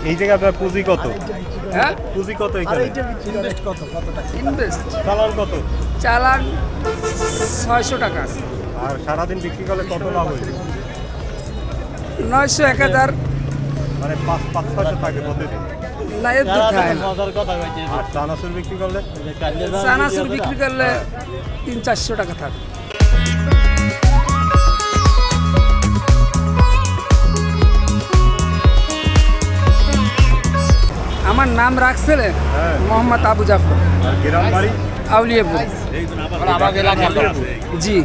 এই জায়গায় আপনার পুঁজি কত? হ্যাঁ, পুঁজি কত এখানে? ইনভেস্ট চালান কত? চালান 600 টাকা আছে। আর সারাদিন বিক্রি করলে কত লাভ হয়েছে? 900 1000 মানে 500 থাকে প্রতিদিন। না, এর দুধ খায় না। আর চানাচুর বিক্রি করলে? চানাচুর বিক্রি করলে 300-400 টাকা থাকে। আমার নাম রাখছিলেন হ্যাঁ। মোহাম্মদ আবু জাফর, আর গ্রাম বাড়ি? আউলিয়াপুর। জি।